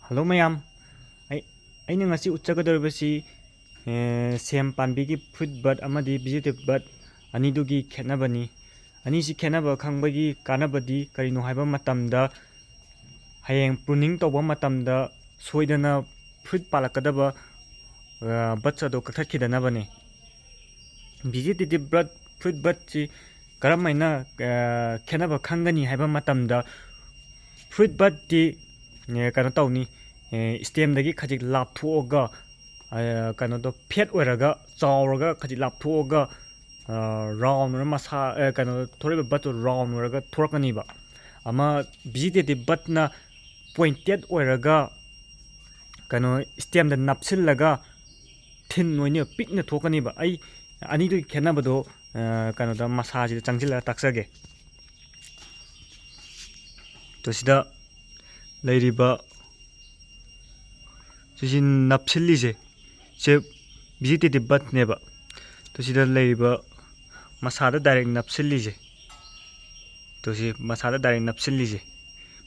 Hello mayam. Aina ngasi utchagadoribasi sem panbigi fruit bud amadi vegetive bud anidugi khetnabani. Ani si khetnaba khangbagi kanabadi karino haiba matamda hayeng pruning tawba matamda soidana fruit palakadaba buds ado kakhakidanabane. Vegetive bud fruit bud si karamaina khetnaba khangani haiba matamda fruit bud di kano tawni stem dagi khajik lapthuoga kano do phet oiraga chawraga khajik lapthuoga round ra masa kano thoriba but round oiraga thorakani ba ama vegetive but na pointed oiraga kano stem da napsillaga thin oine pikna thokani ba ai ani du khenabado kano da masa ji changjila taksage to sida leiriba Shin napsilise se vegetive but neba to sida leiriba masada direct napsilise to si masada direct napsilise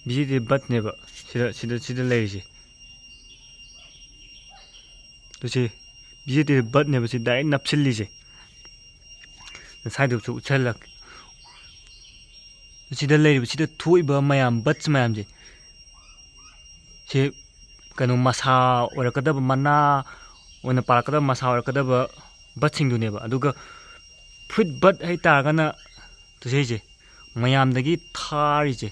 vegetive but neba sida lerise to si vegetive but neba si direct napsilise side of uchalak sida leiriba sida thuiba mayam buts mayam je se kano masa orakadaba mana ona parakadaba masa orakadaba butsing du neba aduga fruit bud hai taragana to seje mayam dagi thari je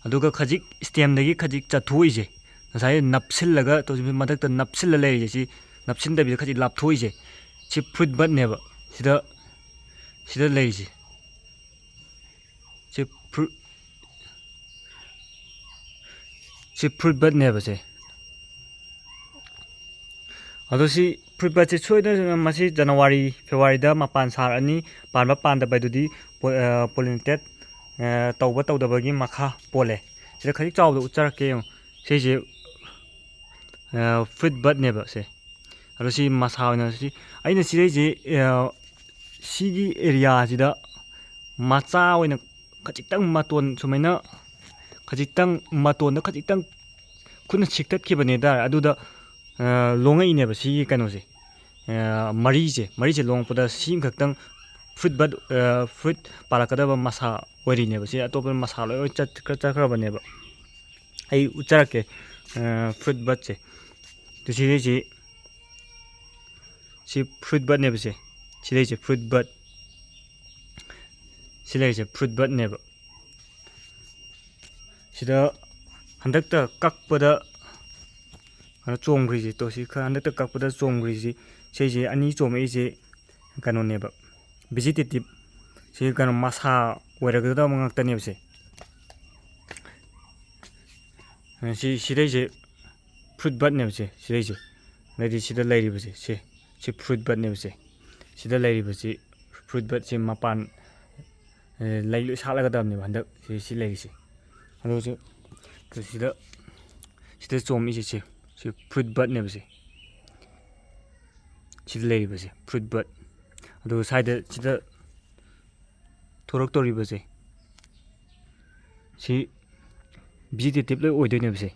aduga khajik stem dagi khajik chathui je nasai napsillaga to madakta napsilla le je si napsinda bi khajik lapthui je si fruit bud neba sida le je si fruit bud neba se ado si fruit bud se choida masi January February da mapan sar ani panba panda baidudi pollinated tawba tawdabagi makha pole sida khajik chawda ucharake yo se je fruit bud neba se ado si masa ona si aina si je sigi area sida macha oina khajitang maton sumaina khajitang maton da khajitang kuna chiktat khibane da aduda longai neba si kano se mari je long poda sim khaktang fruit bud fruit palakadaba masa wari neba si atop masa loi chat khra baneba ai ucharake fruit bud se to si fruit bud neba se si fruit bud fruit bud neba sida handakta kakpada kana chomgri to si handakta kakpada chomgri si ani chomei je kano neba vegetive si kano masa oiraga mangakta neba se si je fruit bud neba se je lady sida leiriba se si fruit bud neba se sida leiriba si fruit bud si mapan lailu salaga dam neba handak si leiri se ado se to sida chomi si fruit bud neba se sida leiriba se fruit bud ado side sida thorak toriba se si vegetive loi oidoi neba se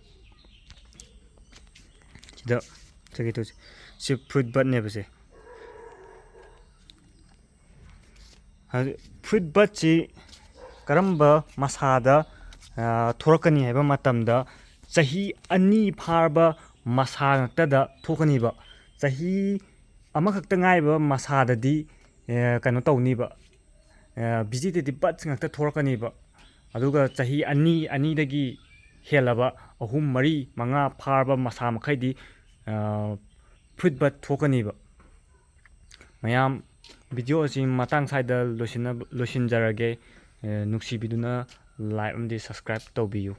sida chagi to si fruit bud neba se fruit bud si karamba masada thorakani haiba matamda chahi ani pharba masa ngaktada thokani ba chahi amakhakta ngaiba masada di kano tawni ba vegetive bud ngakta thorakani ba aduga chahi ani dagi helaba ahum mari manga pharba masa makhaidi fruit bud thokani ba mayam video asi matang saida losinjarage nuksibiduna like and subscribe tawbiyu